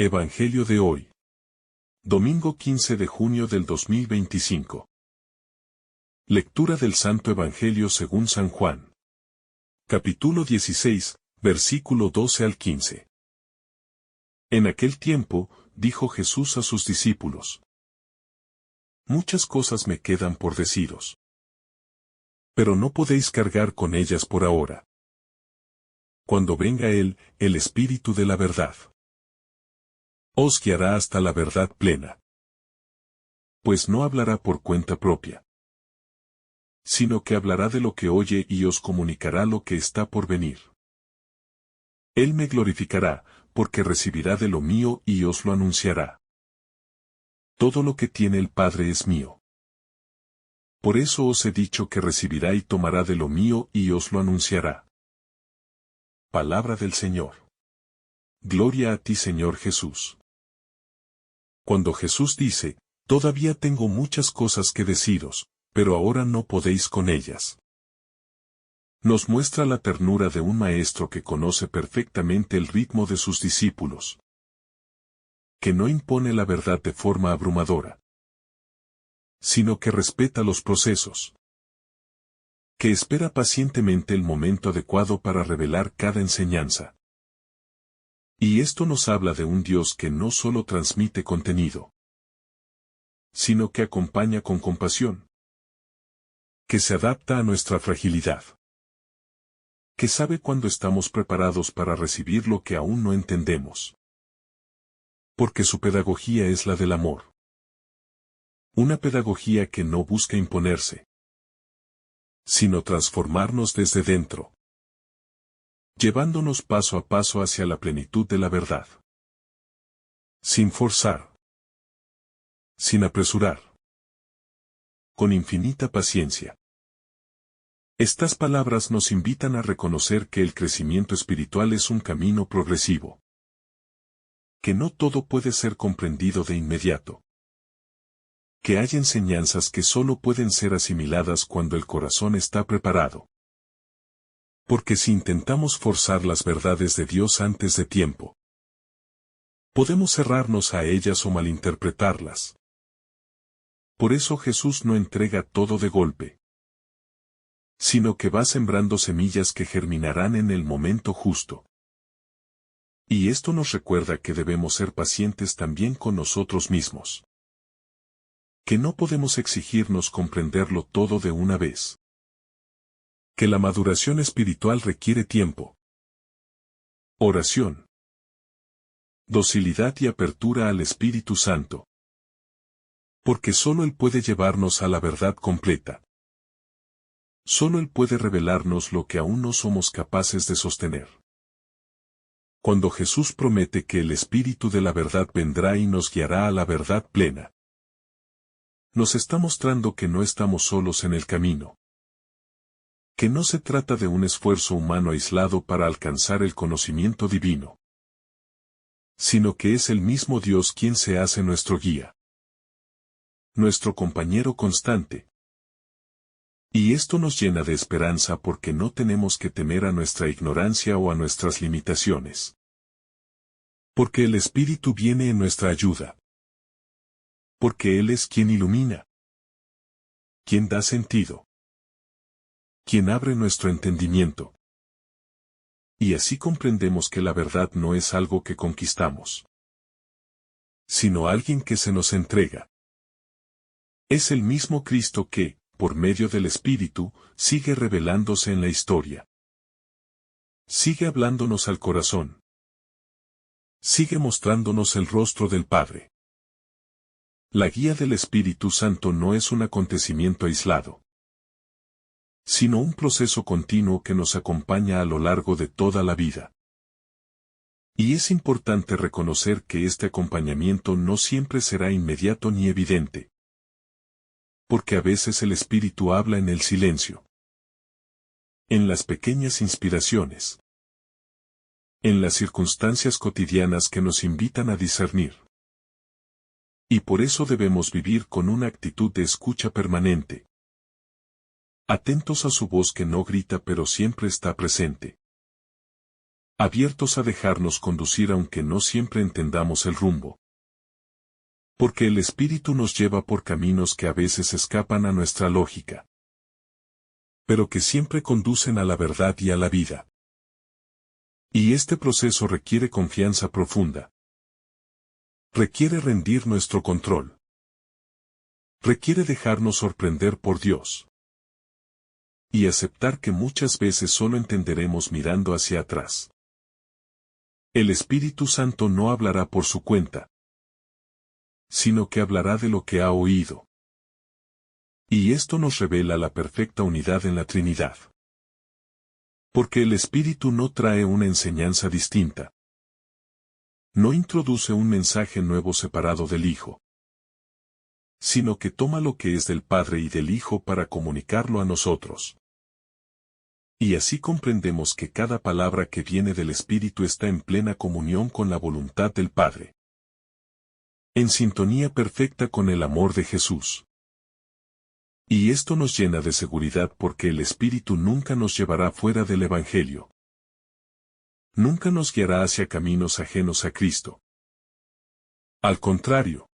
Evangelio de hoy. Domingo 15 de junio del 2025. Lectura del Santo Evangelio según San Juan. Capítulo 16, versículo 12 al 15. En aquel tiempo, dijo Jesús a sus discípulos: Muchas cosas me quedan por deciros, pero no podéis cargar con ellas por ahora. Cuando venga Él, el Espíritu de la verdad, os guiará hasta la verdad plena. Pues no hablará por cuenta propia, sino que hablará de lo que oye y os comunicará lo que está por venir. Él me glorificará, porque recibirá de lo mío y os lo anunciará. Todo lo que tiene el Padre es mío. Por eso os he dicho que recibirá y tomará de lo mío y os lo anunciará. Palabra del Señor. Gloria a ti, Señor Jesús. Cuando Jesús dice: todavía tengo muchas cosas que deciros, pero ahora no podéis con ellas, nos muestra la ternura de un maestro que conoce perfectamente el ritmo de sus discípulos, que no impone la verdad de forma abrumadora, sino que respeta los procesos, que espera pacientemente el momento adecuado para revelar cada enseñanza. Y esto nos habla de un Dios que no solo transmite contenido, sino que acompaña con compasión, que se adapta a nuestra fragilidad, que sabe cuándo estamos preparados para recibir lo que aún no entendemos. Porque su pedagogía es la del amor. Una pedagogía que no busca imponerse, sino transformarnos desde dentro, llevándonos paso a paso hacia la plenitud de la verdad. Sin forzar, sin apresurar, con infinita paciencia. Estas palabras nos invitan a reconocer que el crecimiento espiritual es un camino progresivo, que no todo puede ser comprendido de inmediato, que hay enseñanzas que solo pueden ser asimiladas cuando el corazón está preparado. Porque si intentamos forzar las verdades de Dios antes de tiempo, podemos cerrarnos a ellas o malinterpretarlas. Por eso Jesús no entrega todo de golpe, sino que va sembrando semillas que germinarán en el momento justo. Y esto nos recuerda que debemos ser pacientes también con nosotros mismos, que no podemos exigirnos comprenderlo todo de una vez, que la maduración espiritual requiere tiempo, oración, docilidad y apertura al Espíritu Santo, porque solo Él puede llevarnos a la verdad completa. Solo Él puede revelarnos lo que aún no somos capaces de sostener. Cuando Jesús promete que el Espíritu de la verdad vendrá y nos guiará a la verdad plena, nos está mostrando que no estamos solos en el camino, que no se trata de un esfuerzo humano aislado para alcanzar el conocimiento divino, sino que es el mismo Dios quien se hace nuestro guía, nuestro compañero constante. Y esto nos llena de esperanza porque no tenemos que temer a nuestra ignorancia o a nuestras limitaciones. Porque el Espíritu viene en nuestra ayuda. Porque Él es quien ilumina, quien da sentido, quien abre nuestro entendimiento. Y así comprendemos que la verdad no es algo que conquistamos, sino alguien que se nos entrega. Es el mismo Cristo que, por medio del Espíritu, sigue revelándose en la historia. Sigue hablándonos al corazón. Sigue mostrándonos el rostro del Padre. La guía del Espíritu Santo no es un acontecimiento aislado, sino un proceso continuo que nos acompaña a lo largo de toda la vida. Y es importante reconocer que este acompañamiento no siempre será inmediato ni evidente, porque a veces el Espíritu habla en el silencio, en las pequeñas inspiraciones, en las circunstancias cotidianas que nos invitan a discernir. Y por eso debemos vivir con una actitud de escucha permanente, atentos a su voz que no grita pero siempre está presente, abiertos a dejarnos conducir aunque no siempre entendamos el rumbo. Porque el Espíritu nos lleva por caminos que a veces escapan a nuestra lógica, pero que siempre conducen a la verdad y a la vida. Y este proceso requiere confianza profunda. Requiere rendir nuestro control. Requiere dejarnos sorprender por Dios. Y aceptar que muchas veces solo entenderemos mirando hacia atrás. El Espíritu Santo no hablará por su cuenta, sino que hablará de lo que ha oído. Y esto nos revela la perfecta unidad en la Trinidad. Porque el Espíritu no trae una enseñanza distinta. No introduce un mensaje nuevo separado del Hijo, sino que toma lo que es del Padre y del Hijo para comunicarlo a nosotros. Y así comprendemos que cada palabra que viene del Espíritu está en plena comunión con la voluntad del Padre, en sintonía perfecta con el amor de Jesús. Y esto nos llena de seguridad porque el Espíritu nunca nos llevará fuera del Evangelio. Nunca nos guiará hacia caminos ajenos a Cristo. Al contrario,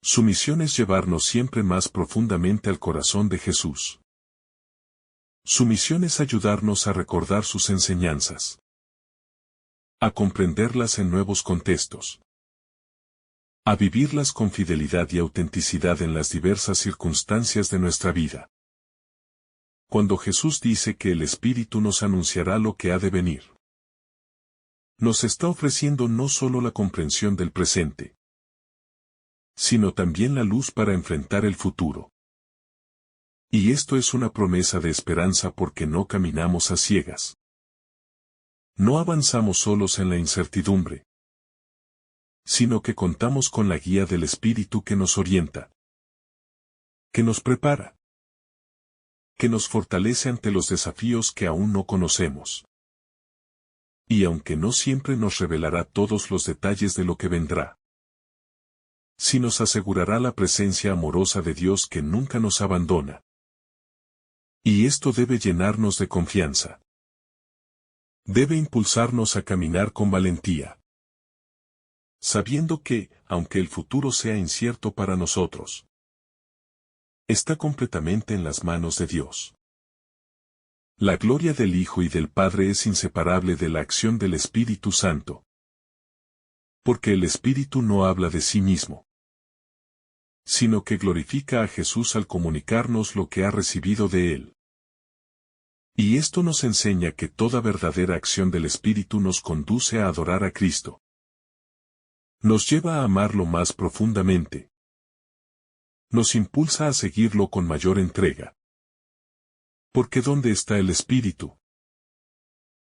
su misión es llevarnos siempre más profundamente al corazón de Jesús. Su misión es ayudarnos a recordar sus enseñanzas, a comprenderlas en nuevos contextos, a vivirlas con fidelidad y autenticidad en las diversas circunstancias de nuestra vida. Cuando Jesús dice que el Espíritu nos anunciará lo que ha de venir, nos está ofreciendo no solo la comprensión del presente, sino también la luz para enfrentar el futuro. Y esto es una promesa de esperanza porque no caminamos a ciegas. No avanzamos solos en la incertidumbre, sino que contamos con la guía del Espíritu que nos orienta, que nos prepara, que nos fortalece ante los desafíos que aún no conocemos. Y aunque no siempre nos revelará todos los detalles de lo que vendrá, sí nos asegurará la presencia amorosa de Dios que nunca nos abandona. Y esto debe llenarnos de confianza. Debe impulsarnos a caminar con valentía, sabiendo que, aunque el futuro sea incierto para nosotros, está completamente en las manos de Dios. La gloria del Hijo y del Padre es inseparable de la acción del Espíritu Santo. Porque el Espíritu no habla de sí mismo, sino que glorifica a Jesús al comunicarnos lo que ha recibido de Él. Y esto nos enseña que toda verdadera acción del Espíritu nos conduce a adorar a Cristo. Nos lleva a amarlo más profundamente. Nos impulsa a seguirlo con mayor entrega. Porque ¿dónde está el Espíritu?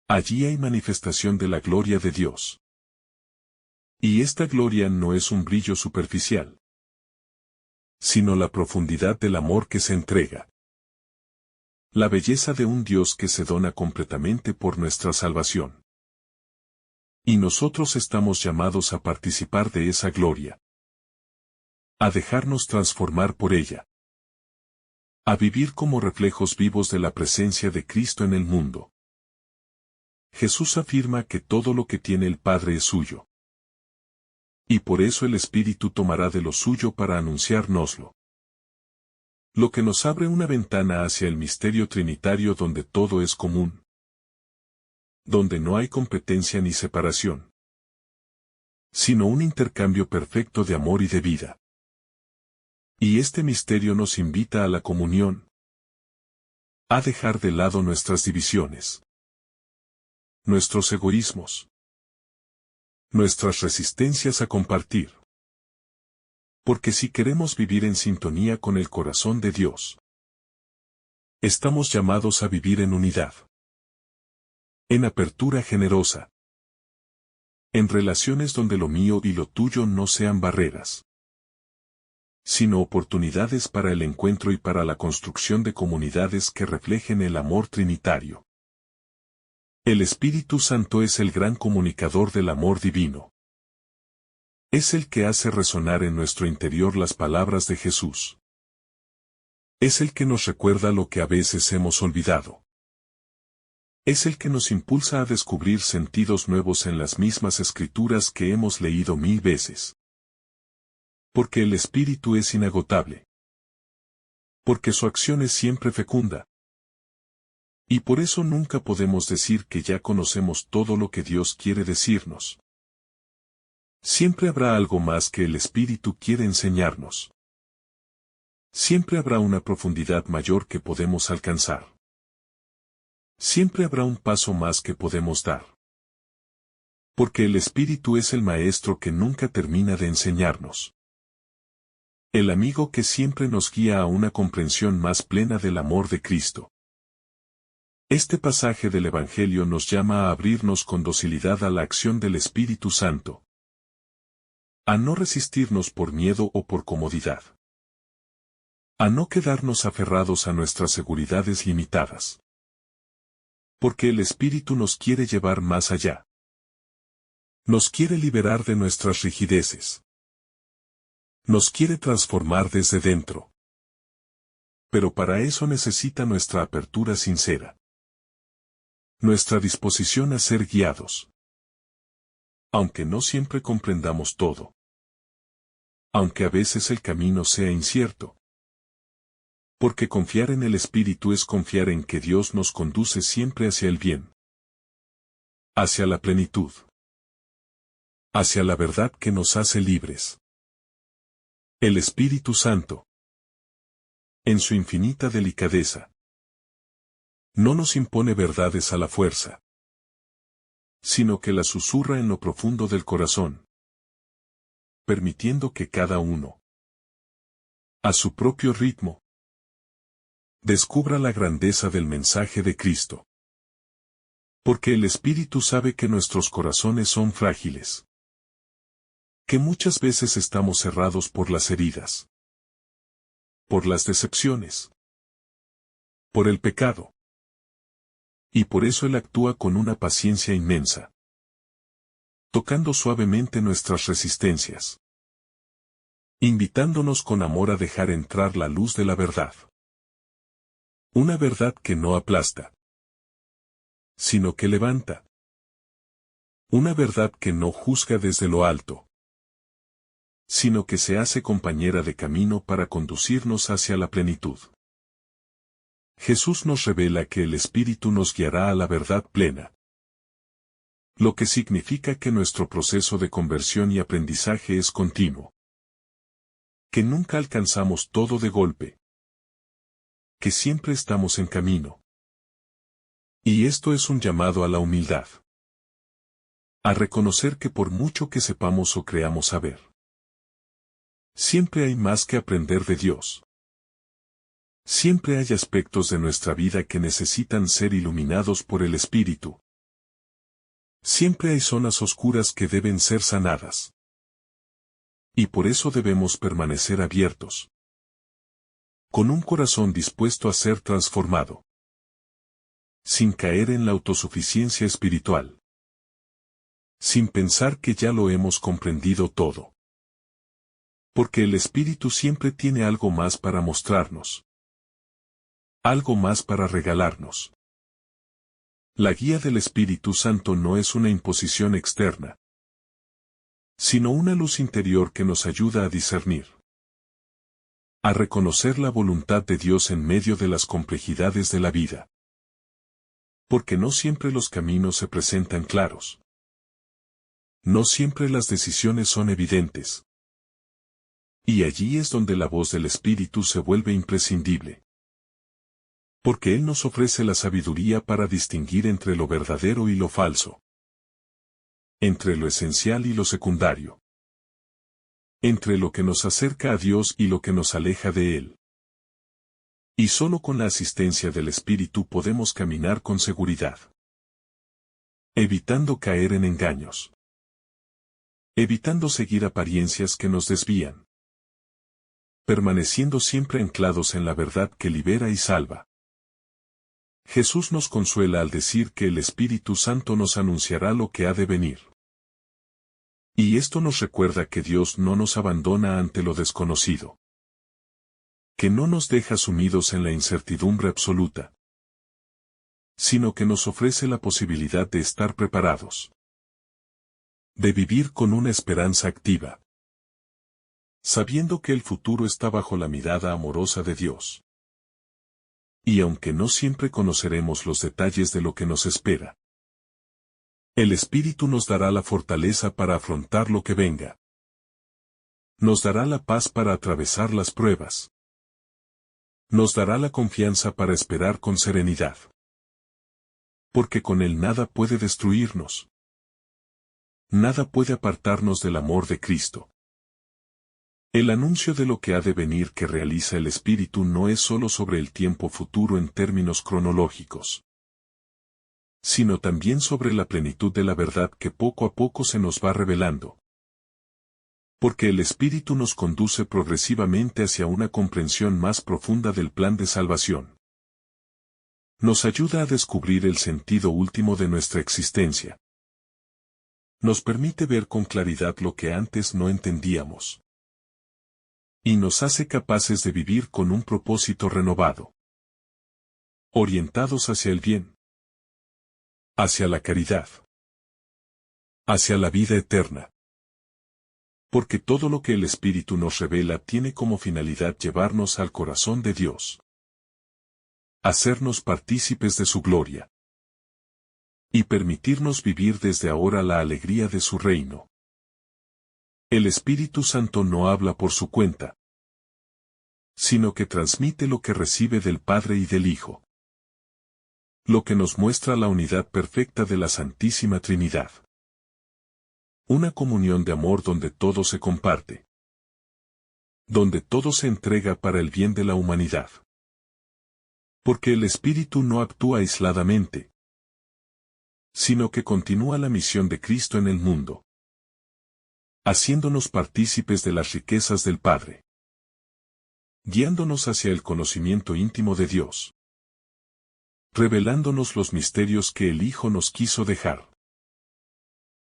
Allí hay manifestación de la gloria de Dios. Y esta gloria no es un brillo superficial, sino la profundidad del amor que se entrega. La belleza de un Dios que se dona completamente por nuestra salvación. Y nosotros estamos llamados a participar de esa gloria. A dejarnos transformar por ella. A vivir como reflejos vivos de la presencia de Cristo en el mundo. Jesús afirma que todo lo que tiene el Padre es suyo. Y por eso el Espíritu tomará de lo suyo para anunciárnoslo. Lo que nos abre una ventana hacia el misterio trinitario donde todo es común. Donde no hay competencia ni separación, sino un intercambio perfecto de amor y de vida. Y este misterio nos invita a la comunión, a dejar de lado nuestras divisiones, nuestros egoísmos, nuestras resistencias a compartir. Porque si queremos vivir en sintonía con el corazón de Dios, estamos llamados a vivir en unidad, en apertura generosa, en relaciones donde lo mío y lo tuyo no sean barreras, sino oportunidades para el encuentro y para la construcción de comunidades que reflejen el amor trinitario. El Espíritu Santo es el gran comunicador del amor divino. Es el que hace resonar en nuestro interior las palabras de Jesús. Es el que nos recuerda lo que a veces hemos olvidado. Es el que nos impulsa a descubrir sentidos nuevos en las mismas escrituras que hemos leído 1000 veces. Porque el Espíritu es inagotable. Porque su acción es siempre fecunda. Y por eso nunca podemos decir que ya conocemos todo lo que Dios quiere decirnos. Siempre habrá algo más que el Espíritu quiere enseñarnos. Siempre habrá una profundidad mayor que podemos alcanzar. Siempre habrá un paso más que podemos dar. Porque el Espíritu es el Maestro que nunca termina de enseñarnos. El amigo que siempre nos guía a una comprensión más plena del amor de Cristo. Este pasaje del Evangelio nos llama a abrirnos con docilidad a la acción del Espíritu Santo. A no resistirnos por miedo o por comodidad. A no quedarnos aferrados a nuestras seguridades limitadas. Porque el Espíritu nos quiere llevar más allá. Nos quiere liberar de nuestras rigideces. Nos quiere transformar desde dentro. Pero para eso necesita nuestra apertura sincera. Nuestra disposición a ser guiados. Aunque no siempre comprendamos todo. Aunque a veces el camino sea incierto. Porque confiar en el Espíritu es confiar en que Dios nos conduce siempre hacia el bien. Hacia la plenitud. Hacia la verdad que nos hace libres. El Espíritu Santo. En su infinita delicadeza. No nos impone verdades a la fuerza. Sino que las susurra en lo profundo del corazón. Permitiendo que cada uno. A su propio ritmo. Descubra la grandeza del mensaje de Cristo. Porque el Espíritu sabe que nuestros corazones son frágiles. Que muchas veces estamos cerrados por las heridas. Por las decepciones. Por el pecado. Y por eso Él actúa con una paciencia inmensa. Tocando suavemente nuestras resistencias. Invitándonos con amor a dejar entrar la luz de la verdad. Una verdad que no aplasta. Sino que levanta. Una verdad que no juzga desde lo alto. Sino que se hace compañera de camino para conducirnos hacia la plenitud. Jesús nos revela que el Espíritu nos guiará a la verdad plena. Lo que significa que nuestro proceso de conversión y aprendizaje es continuo. Que nunca alcanzamos todo de golpe. Que siempre estamos en camino. Y esto es un llamado a la humildad. A reconocer que por mucho que sepamos o creamos saber, siempre hay más que aprender de Dios. Siempre hay aspectos de nuestra vida que necesitan ser iluminados por el Espíritu. Siempre hay zonas oscuras que deben ser sanadas. Y por eso debemos permanecer abiertos. Con un corazón dispuesto a ser transformado. Sin caer en la autosuficiencia espiritual. Sin pensar que ya lo hemos comprendido todo. Porque el Espíritu siempre tiene algo más para mostrarnos. Algo más para regalarnos. La guía del Espíritu Santo no es una imposición externa, sino una luz interior que nos ayuda a discernir. A reconocer la voluntad de Dios en medio de las complejidades de la vida. Porque no siempre los caminos se presentan claros. No siempre las decisiones son evidentes. Y allí es donde la voz del Espíritu se vuelve imprescindible. Porque Él nos ofrece la sabiduría para distinguir entre lo verdadero y lo falso. Entre lo esencial y lo secundario. Entre lo que nos acerca a Dios y lo que nos aleja de Él. Y solo con la asistencia del Espíritu podemos caminar con seguridad. Evitando caer en engaños. Evitando seguir apariencias que nos desvían. Permaneciendo siempre anclados en la verdad que libera y salva. Jesús nos consuela al decir que el Espíritu Santo nos anunciará lo que ha de venir. Y esto nos recuerda que Dios no nos abandona ante lo desconocido. Que no nos deja sumidos en la incertidumbre absoluta. sino que nos ofrece la posibilidad de estar preparados, de vivir con una esperanza activa, sabiendo que el futuro está bajo la mirada amorosa de Dios. Y aunque no siempre conoceremos los detalles de lo que nos espera, el Espíritu nos dará la fortaleza para afrontar lo que venga. Nos dará la paz para atravesar las pruebas. Nos dará la confianza para esperar con serenidad. Porque con Él nada puede destruirnos. Nada puede apartarnos del amor de Cristo. El anuncio de lo que ha de venir que realiza el Espíritu no es sólo sobre el tiempo futuro en términos cronológicos, sino también sobre la plenitud de la verdad que poco a poco se nos va revelando. Porque el Espíritu nos conduce progresivamente hacia una comprensión más profunda del plan de salvación. Nos ayuda a descubrir el sentido último de nuestra existencia. Nos permite ver con claridad lo que antes no entendíamos. Y nos hace capaces de vivir con un propósito renovado. Orientados hacia el bien. Hacia la caridad. Hacia la vida eterna. Porque todo lo que el Espíritu nos revela tiene como finalidad llevarnos al corazón de Dios. Hacernos partícipes de su gloria. Y permitirnos vivir desde ahora la alegría de su reino. El Espíritu Santo no habla por su cuenta, sino que transmite lo que recibe del Padre y del Hijo. Lo que nos muestra la unidad perfecta de la Santísima Trinidad. Una comunión de amor donde todo se comparte. Donde todo se entrega para el bien de la humanidad. Porque el Espíritu no actúa aisladamente, sino que continúa la misión de Cristo en el mundo, haciéndonos partícipes de las riquezas del Padre, guiándonos hacia el conocimiento íntimo de Dios, revelándonos los misterios que el Hijo nos quiso dejar.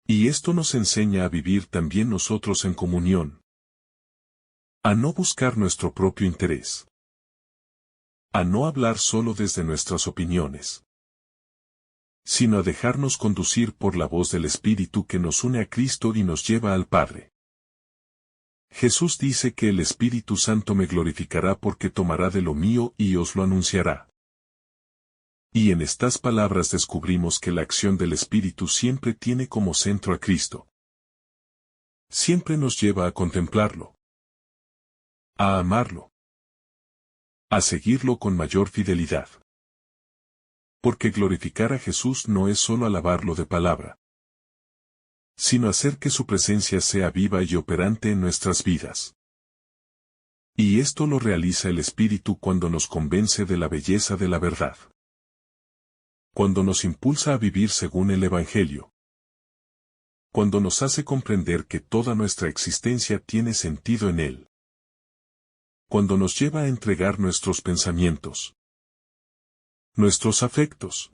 Y esto nos enseña a vivir también nosotros en comunión, a no buscar nuestro propio interés, a no hablar solo desde nuestras opiniones, sino a dejarnos conducir por la voz del Espíritu que nos une a Cristo y nos lleva al Padre. Jesús dice que el Espíritu Santo me glorificará porque tomará de lo mío y os lo anunciará. Y en estas palabras descubrimos que la acción del Espíritu siempre tiene como centro a Cristo. Siempre nos lleva a contemplarlo, a amarlo, a seguirlo con mayor fidelidad. Porque glorificar a Jesús no es solo alabarlo de palabra, sino hacer que su presencia sea viva y operante en nuestras vidas. Y esto lo realiza el Espíritu cuando nos convence de la belleza de la verdad. Cuando nos impulsa a vivir según el Evangelio. Cuando nos hace comprender que toda nuestra existencia tiene sentido en Él. Cuando nos lleva a entregar nuestros pensamientos, nuestros afectos,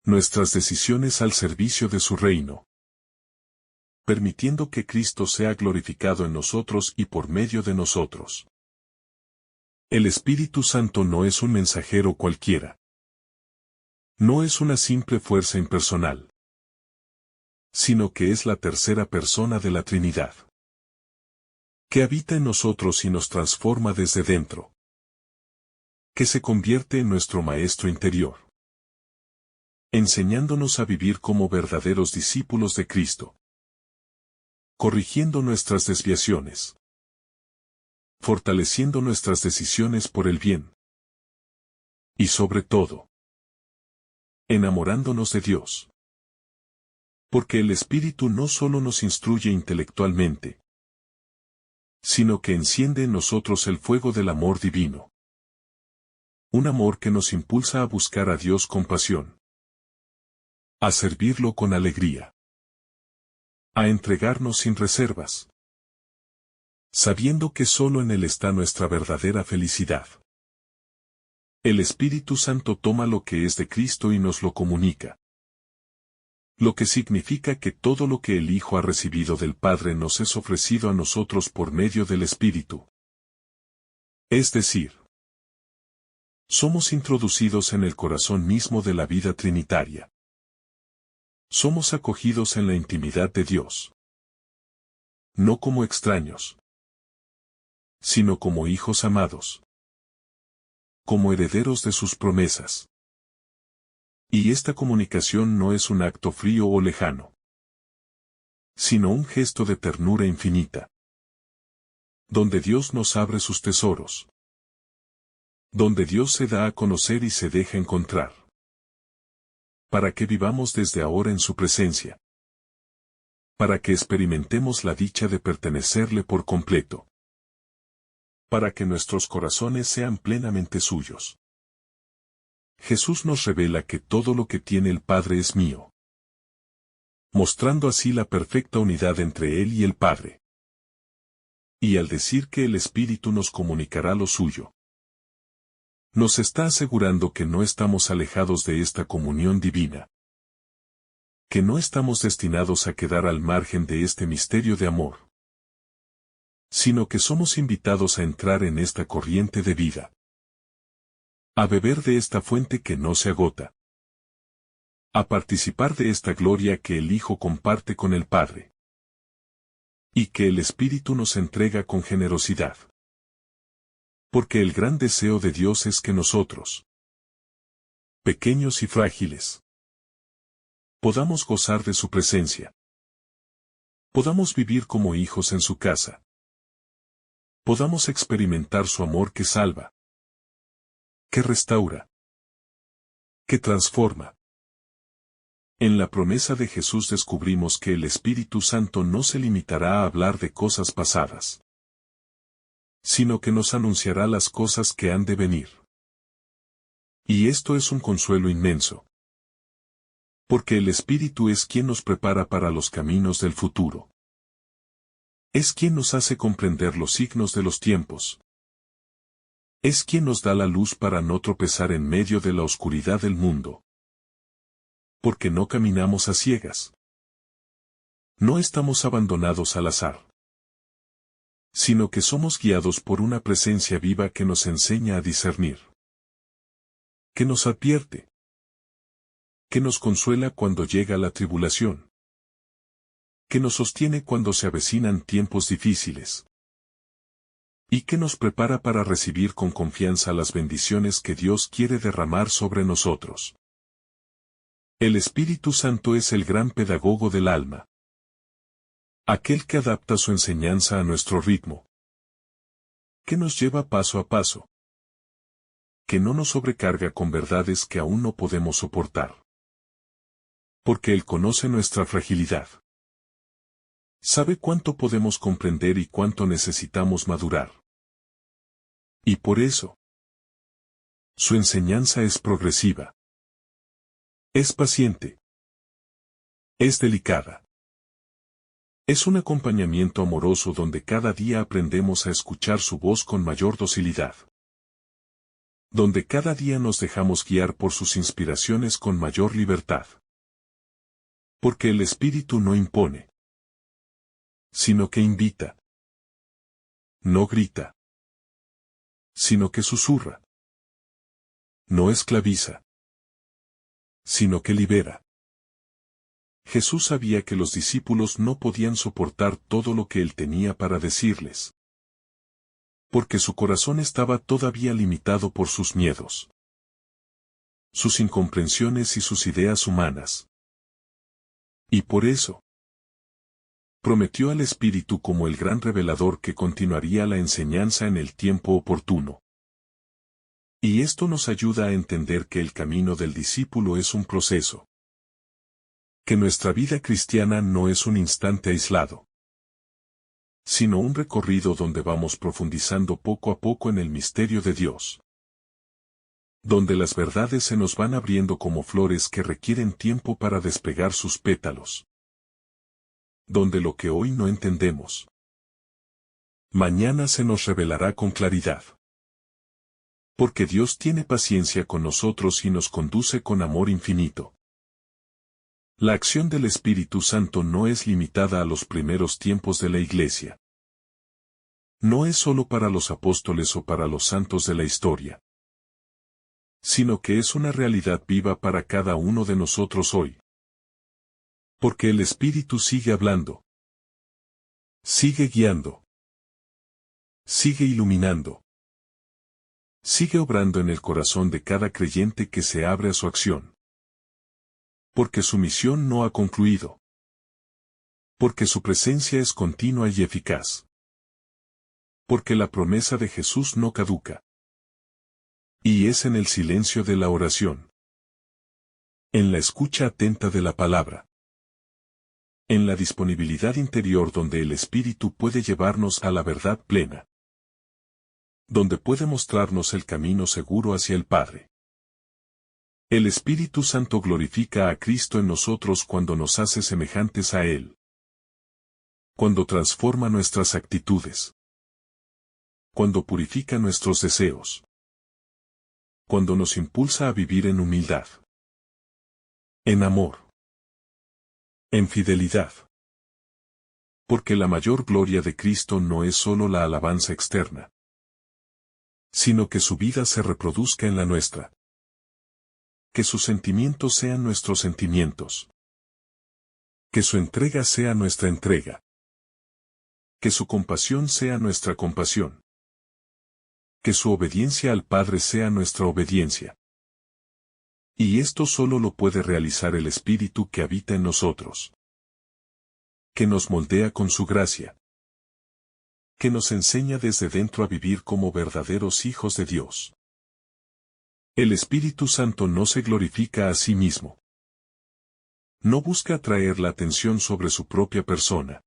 nuestras decisiones al servicio de su reino, permitiendo que Cristo sea glorificado en nosotros y por medio de nosotros. El Espíritu Santo no es un mensajero cualquiera. No es una simple fuerza impersonal, sino que es la tercera persona de la Trinidad, que habita en nosotros y nos transforma desde dentro, que se convierte en nuestro Maestro interior, enseñándonos a vivir como verdaderos discípulos de Cristo, corrigiendo nuestras desviaciones, fortaleciendo nuestras decisiones por el bien, y sobre todo, enamorándonos de Dios. Porque el Espíritu no solo nos instruye intelectualmente, sino que enciende en nosotros el fuego del amor divino. Un amor que nos impulsa a buscar a Dios con pasión, a servirlo con alegría, a entregarnos sin reservas, sabiendo que solo en Él está nuestra verdadera felicidad. El Espíritu Santo toma lo que es de Cristo y nos lo comunica. Lo que significa que todo lo que el Hijo ha recibido del Padre nos es ofrecido a nosotros por medio del Espíritu. Es decir, Somos introducidos en el corazón mismo de la vida trinitaria. Somos acogidos en la intimidad de Dios. No como extraños, sino como hijos amados, como herederos de sus promesas. Y esta comunicación no es un acto frío o lejano, sino un gesto de ternura infinita, donde Dios nos abre sus tesoros, donde Dios se da a conocer y se deja encontrar, para que vivamos desde ahora en su presencia, para que experimentemos la dicha de pertenecerle por completo, para que nuestros corazones sean plenamente suyos. Jesús nos revela que todo lo que tiene el Padre es mío, mostrando así la perfecta unidad entre Él y el Padre. Y al decir que el Espíritu nos comunicará lo suyo, nos está asegurando que no estamos alejados de esta comunión divina, que no estamos destinados a quedar al margen de este misterio de amor, sino que somos invitados a entrar en esta corriente de vida, a beber de esta fuente que no se agota, a participar de esta gloria que el Hijo comparte con el Padre, y que el Espíritu nos entrega con generosidad. Porque el gran deseo de Dios es que nosotros, pequeños y frágiles, podamos gozar de su presencia, podamos vivir como hijos en su casa, podamos experimentar su amor que salva, que restaura, que transforma. En la promesa de Jesús descubrimos que el Espíritu Santo no se limitará a hablar de cosas pasadas, sino que nos anunciará las cosas que han de venir. Y esto es un consuelo inmenso, porque el Espíritu es quien nos prepara para los caminos del futuro. Es quien nos hace comprender los signos de los tiempos. Es quien nos da la luz para no tropezar en medio de la oscuridad del mundo. Porque no caminamos a ciegas. No estamos abandonados al azar, sino que somos guiados por una presencia viva que nos enseña a discernir, que nos advierte, que nos consuela cuando llega la tribulación, que nos sostiene cuando se avecinan tiempos difíciles, y que nos prepara para recibir con confianza las bendiciones que Dios quiere derramar sobre nosotros. El Espíritu Santo es el gran pedagogo del alma, aquel que adapta su enseñanza a nuestro ritmo, que nos lleva paso a paso, que no nos sobrecarga con verdades que aún no podemos soportar. Porque Él conoce nuestra fragilidad. Sabe cuánto podemos comprender y cuánto necesitamos madurar. Y por eso, su enseñanza es progresiva. Es paciente. Es delicada. Es un acompañamiento amoroso donde cada día aprendemos a escuchar su voz con mayor docilidad. Donde cada día nos dejamos guiar por sus inspiraciones con mayor libertad. Porque el Espíritu no impone, sino que invita. No grita, sino que susurra. No esclaviza, sino que libera. Jesús sabía que los discípulos no podían soportar todo lo que Él tenía para decirles, porque su corazón estaba todavía limitado por sus miedos, sus incomprensiones y sus ideas humanas. Y por eso, prometió al Espíritu como el gran revelador que continuaría la enseñanza en el tiempo oportuno. Y esto nos ayuda a entender que el camino del discípulo es un proceso. Que nuestra vida cristiana no es un instante aislado, sino un recorrido donde vamos profundizando poco a poco en el misterio de Dios. Donde las verdades se nos van abriendo como flores que requieren tiempo para despegar sus pétalos. Donde lo que hoy no entendemos, mañana se nos revelará con claridad. Porque Dios tiene paciencia con nosotros y nos conduce con amor infinito. La acción del Espíritu Santo no es limitada a los primeros tiempos de la Iglesia. No es solo para los apóstoles o para los santos de la historia. sino que es una realidad viva para cada uno de nosotros hoy. Porque el Espíritu sigue hablando, sigue guiando, sigue iluminando, sigue obrando en el corazón de cada creyente que se abre a su acción. Porque su misión no ha concluido. Porque su presencia es continua y eficaz. Porque la promesa de Jesús no caduca. Y es en el silencio de la oración, en la escucha atenta de la palabra, en la disponibilidad interior donde el Espíritu puede llevarnos a la verdad plena, donde puede mostrarnos el camino seguro hacia el Padre. El Espíritu Santo glorifica a Cristo en nosotros cuando nos hace semejantes a Él, cuando transforma nuestras actitudes, cuando purifica nuestros deseos, cuando nos impulsa a vivir en humildad, en amor, en fidelidad. Porque la mayor gloria de Cristo no es solo la alabanza externa, sino que su vida se reproduzca en la nuestra. Que sus sentimientos sean nuestros sentimientos. Que su entrega sea nuestra entrega. Que su compasión sea nuestra compasión. Que su obediencia al Padre sea nuestra obediencia. Y esto solo lo puede realizar el Espíritu que habita en nosotros. Que nos moldea con su gracia. Que nos enseña desde dentro a vivir como verdaderos hijos de Dios. El Espíritu Santo no se glorifica a sí mismo. No busca atraer la atención sobre su propia persona,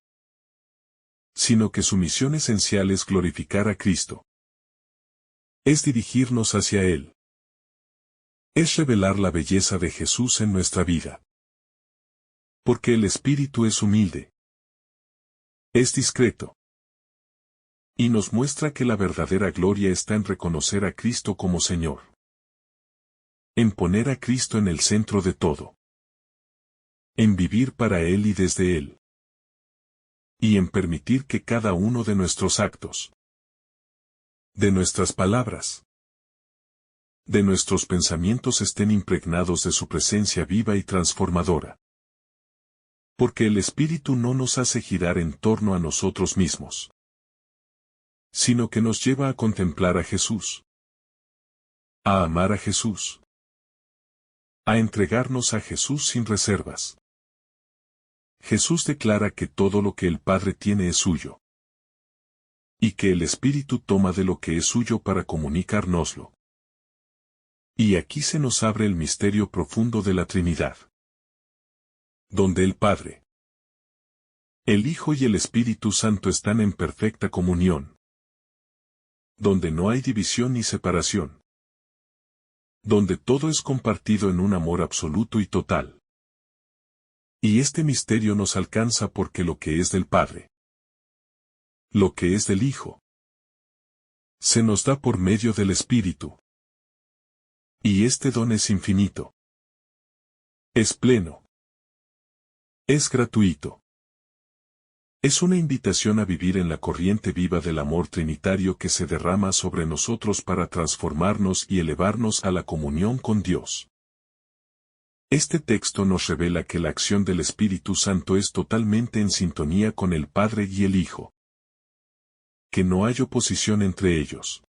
sino que su misión esencial es glorificar a Cristo. Es dirigirnos hacia Él. Es revelar la belleza de Jesús en nuestra vida. Porque el Espíritu es humilde. Es discreto. Y nos muestra que la verdadera gloria está en reconocer a Cristo como Señor. En poner a Cristo en el centro de todo. En vivir para Él y desde Él. Y en permitir que cada uno de nuestros actos, de nuestras palabras, de nuestros pensamientos estén impregnados de su presencia viva y transformadora. Porque el Espíritu no nos hace girar en torno a nosotros mismos, sino que nos lleva a contemplar a Jesús, a amar a Jesús, a entregarnos a Jesús sin reservas. Jesús declara que todo lo que el Padre tiene es suyo, y que el Espíritu toma de lo que es suyo para comunicárnoslo. Y aquí se nos abre el misterio profundo de la Trinidad, donde el Padre, el Hijo y el Espíritu Santo están en perfecta comunión, donde no hay división ni separación, donde todo es compartido en un amor absoluto y total. Y este misterio nos alcanza porque lo que es del Padre, lo que es del Hijo, se nos da por medio del Espíritu. Y este don es infinito. Es pleno. Es gratuito. Es una invitación a vivir en la corriente viva del amor trinitario que se derrama sobre nosotros para transformarnos y elevarnos a la comunión con Dios. Este texto nos revela que la acción del Espíritu Santo es totalmente en sintonía con el Padre y el Hijo. Que no hay oposición entre ellos.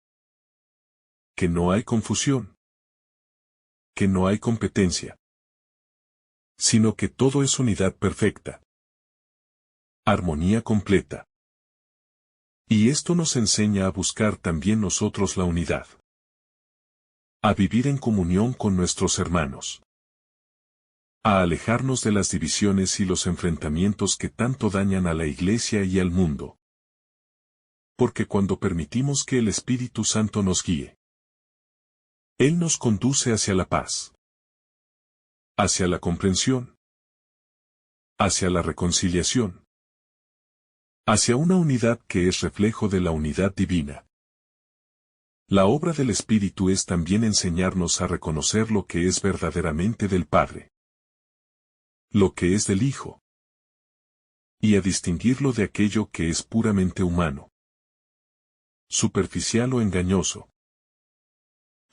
Que no hay confusión. Que no hay competencia. Sino que todo es unidad perfecta. Armonía completa. Y esto nos enseña a buscar también nosotros la unidad. A vivir en comunión con nuestros hermanos. A alejarnos de las divisiones y los enfrentamientos que tanto dañan a la Iglesia y al mundo. Porque cuando permitimos que el Espíritu Santo nos guíe, Él nos conduce hacia la paz, hacia la comprensión, hacia la reconciliación, hacia una unidad que es reflejo de la unidad divina. La obra del Espíritu es también enseñarnos a reconocer lo que es verdaderamente del Padre, lo que es del Hijo, y a distinguirlo de aquello que es puramente humano, superficial o engañoso.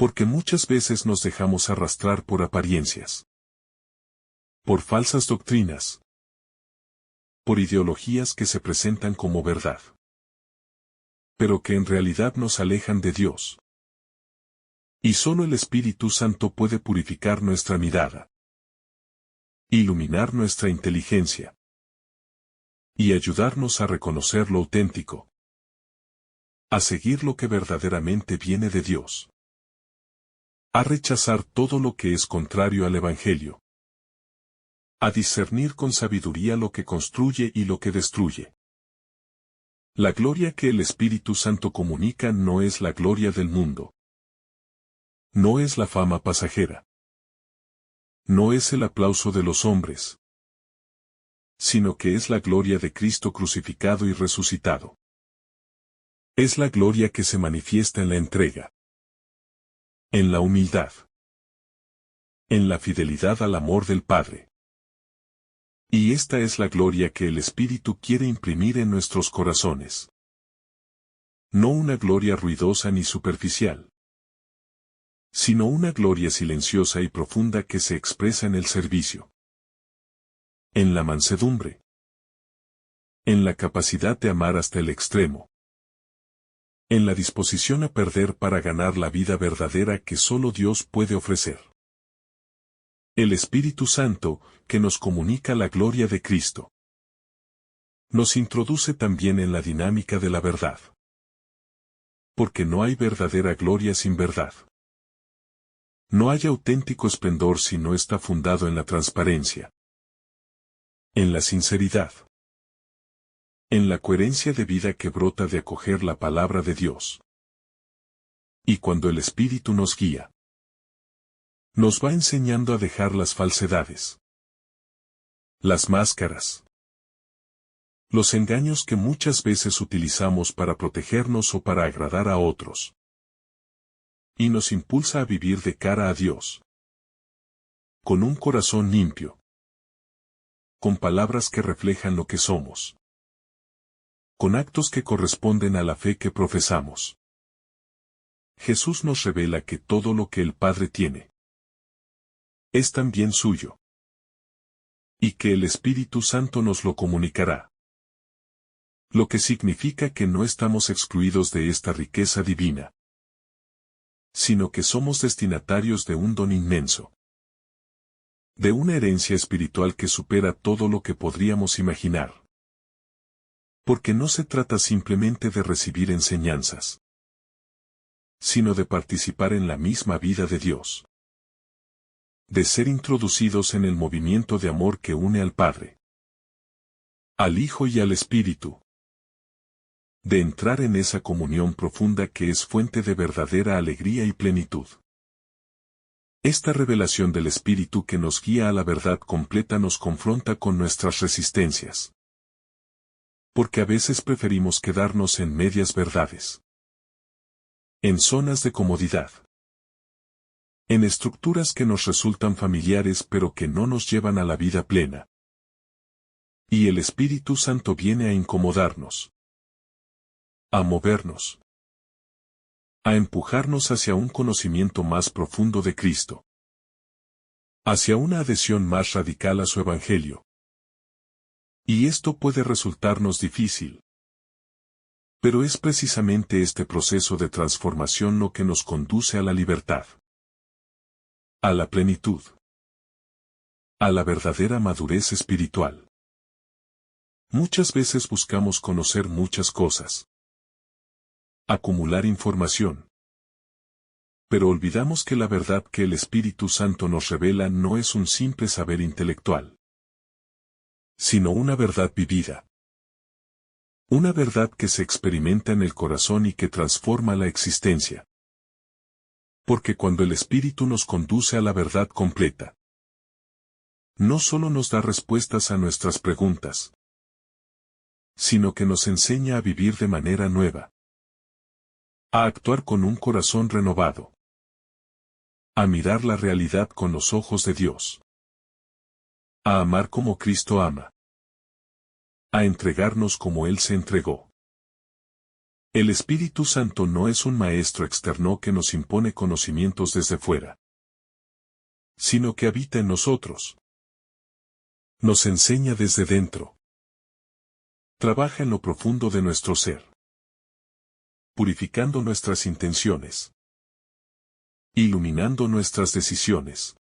Porque muchas veces nos dejamos arrastrar por apariencias, por falsas doctrinas, por ideologías que se presentan como verdad, pero que en realidad nos alejan de Dios. Y solo el Espíritu Santo puede purificar nuestra mirada, iluminar nuestra inteligencia y ayudarnos a reconocer lo auténtico, a seguir lo que verdaderamente viene de Dios, a rechazar todo lo que es contrario al Evangelio, a discernir con sabiduría lo que construye y lo que destruye. La gloria que el Espíritu Santo comunica no es la gloria del mundo. No es la fama pasajera. No es el aplauso de los hombres, sino que es la gloria de Cristo crucificado y resucitado. Es la gloria que se manifiesta en la entrega, en la humildad, en la fidelidad al amor del Padre. Y esta es la gloria que el Espíritu quiere imprimir en nuestros corazones. No una gloria ruidosa ni superficial, sino una gloria silenciosa y profunda que se expresa en el servicio, en la mansedumbre, en la capacidad de amar hasta el extremo, en la disposición a perder para ganar la vida verdadera que solo Dios puede ofrecer. El Espíritu Santo, que nos comunica la gloria de Cristo, nos introduce también en la dinámica de la verdad. Porque no hay verdadera gloria sin verdad. No hay auténtico esplendor si no está fundado en la transparencia, en la sinceridad, en la coherencia de vida que brota de acoger la palabra de Dios. Y cuando el Espíritu nos guía, nos va enseñando a dejar las falsedades, las máscaras, los engaños que muchas veces utilizamos para protegernos o para agradar a otros. Y nos impulsa a vivir de cara a Dios, con un corazón limpio, con palabras que reflejan lo que somos, con actos que corresponden a la fe que profesamos. Jesús nos revela que todo lo que el Padre tiene es también suyo, y que el Espíritu Santo nos lo comunicará. Lo que significa que no estamos excluidos de esta riqueza divina, sino que somos destinatarios de un don inmenso, de una herencia espiritual que supera todo lo que podríamos imaginar. Porque no se trata simplemente de recibir enseñanzas, sino de participar en la misma vida de Dios, de ser introducidos en el movimiento de amor que une al Padre, al Hijo y al Espíritu, de entrar en esa comunión profunda que es fuente de verdadera alegría y plenitud. Esta revelación del Espíritu que nos guía a la verdad completa nos confronta con nuestras resistencias. Porque a veces preferimos quedarnos en medias verdades, en zonas de comodidad, en estructuras que nos resultan familiares pero que no nos llevan a la vida plena. Y el Espíritu Santo viene a incomodarnos, a movernos, a empujarnos hacia un conocimiento más profundo de Cristo, hacia una adhesión más radical a su Evangelio. Y esto puede resultarnos difícil. Pero es precisamente este proceso de transformación lo que nos conduce a la libertad, a la plenitud, a la verdadera madurez espiritual. Muchas veces buscamos conocer muchas cosas, acumular información. Pero olvidamos que la verdad que el Espíritu Santo nos revela no es un simple saber intelectual, sino una verdad vivida. Una verdad que se experimenta en el corazón y que transforma la existencia. Porque cuando el Espíritu nos conduce a la verdad completa, no solo nos da respuestas a nuestras preguntas, sino que nos enseña a vivir de manera nueva, a actuar con un corazón renovado, a mirar la realidad con los ojos de Dios, a amar como Cristo ama, a entregarnos como Él se entregó. El Espíritu Santo no es un maestro externo que nos impone conocimientos desde fuera, sino que habita en nosotros. Nos enseña desde dentro. Trabaja en lo profundo de nuestro ser, purificando nuestras intenciones, iluminando nuestras decisiones,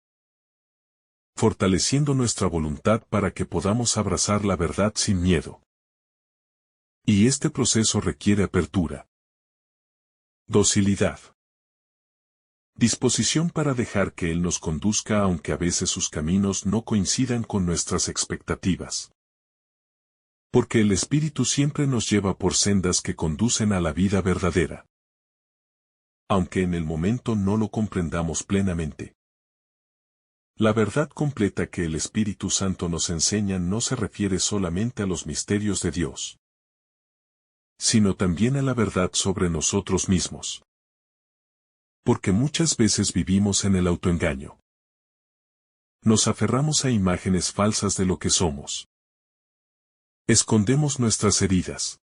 fortaleciendo nuestra voluntad para que podamos abrazar la verdad sin miedo. Y este proceso requiere apertura, docilidad, disposición para dejar que Él nos conduzca aunque a veces sus caminos no coincidan con nuestras expectativas. Porque el Espíritu siempre nos lleva por sendas que conducen a la vida verdadera, aunque en el momento no lo comprendamos plenamente. La verdad completa que el Espíritu Santo nos enseña no se refiere solamente a los misterios de Dios, sino también a la verdad sobre nosotros mismos. Porque muchas veces vivimos en el autoengaño. Nos aferramos a imágenes falsas de lo que somos. Escondemos nuestras heridas.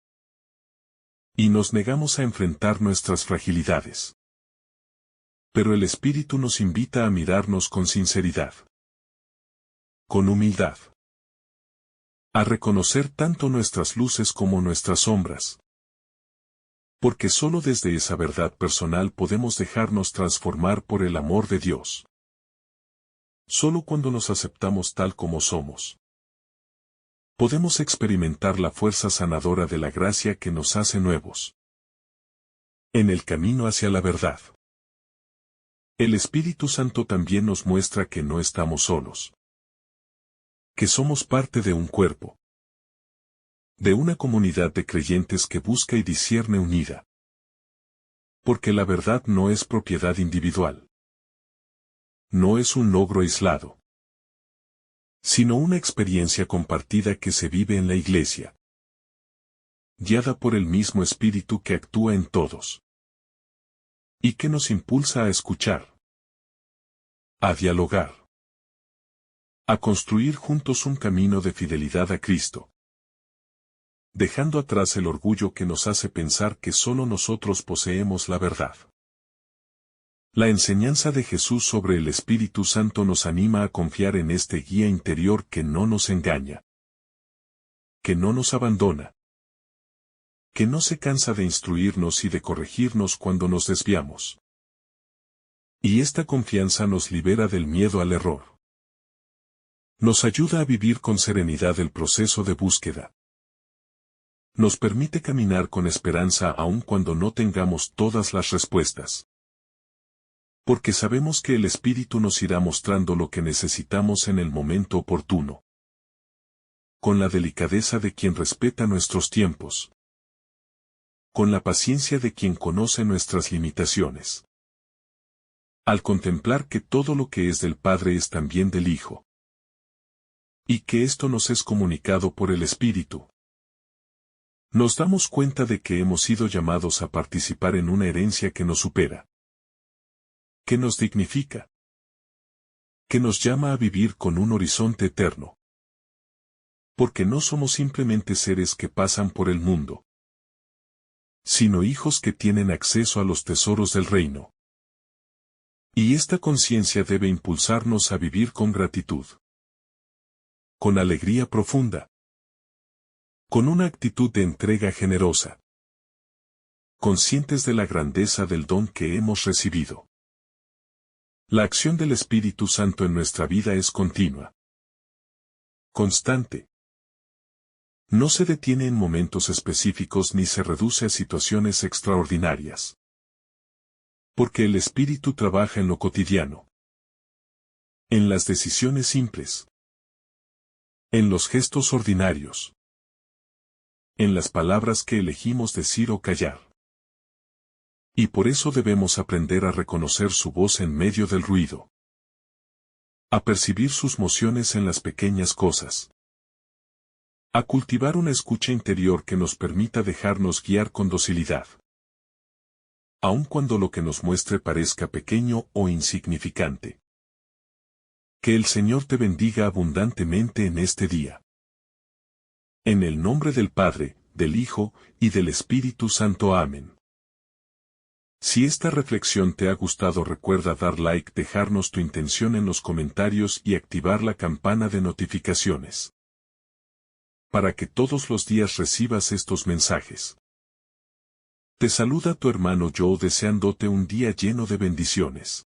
Y nos negamos a enfrentar nuestras fragilidades. Pero el Espíritu nos invita a mirarnos con sinceridad, con humildad, a reconocer tanto nuestras luces como nuestras sombras. Porque solo desde esa verdad personal podemos dejarnos transformar por el amor de Dios. Solo cuando nos aceptamos tal como somos, podemos experimentar la fuerza sanadora de la gracia que nos hace nuevos. En el camino hacia la verdad, el Espíritu Santo también nos muestra que no estamos solos, que somos parte de un cuerpo, de una comunidad de creyentes que busca y discierne unida. Porque la verdad no es propiedad individual. No es un logro aislado, sino una experiencia compartida que se vive en la Iglesia, guiada por el mismo Espíritu que actúa en todos, y que nos impulsa a escuchar, a dialogar, a construir juntos un camino de fidelidad a Cristo, dejando atrás el orgullo que nos hace pensar que solo nosotros poseemos la verdad. La enseñanza de Jesús sobre el Espíritu Santo nos anima a confiar en este guía interior que no nos engaña, que no nos abandona, que no se cansa de instruirnos y de corregirnos cuando nos desviamos. Y esta confianza nos libera del miedo al error. Nos ayuda a vivir con serenidad el proceso de búsqueda. Nos permite caminar con esperanza aun cuando no tengamos todas las respuestas. Porque sabemos que el Espíritu nos irá mostrando lo que necesitamos en el momento oportuno. Con la delicadeza de quien respeta nuestros tiempos. Con la paciencia de quien conoce nuestras limitaciones. Al contemplar que todo lo que es del Padre es también del Hijo. Y que esto nos es comunicado por el Espíritu. Nos damos cuenta de que hemos sido llamados a participar en una herencia que nos supera, que nos dignifica, que nos llama a vivir con un horizonte eterno. Porque no somos simplemente seres que pasan por el mundo, sino hijos que tienen acceso a los tesoros del reino. Y esta conciencia debe impulsarnos a vivir con gratitud, con alegría profunda, con una actitud de entrega generosa, conscientes de la grandeza del don que hemos recibido. La acción del Espíritu Santo en nuestra vida es continua, constante. No se detiene en momentos específicos ni se reduce a situaciones extraordinarias. Porque el Espíritu trabaja en lo cotidiano, en las decisiones simples, en los gestos ordinarios, en las palabras que elegimos decir o callar. Y por eso debemos aprender a reconocer su voz en medio del ruido, a percibir sus mociones en las pequeñas cosas, a cultivar una escucha interior que nos permita dejarnos guiar con docilidad, aun cuando lo que nos muestre parezca pequeño o insignificante. Que el Señor te bendiga abundantemente en este día. En el nombre del Padre, del Hijo, y del Espíritu Santo. Amén. Si esta reflexión te ha gustado, recuerda dar like, dejarnos tu intención en los comentarios y activar la campana de notificaciones, para que todos los días recibas estos mensajes. Te saluda tu hermano Joe, deseándote un día lleno de bendiciones.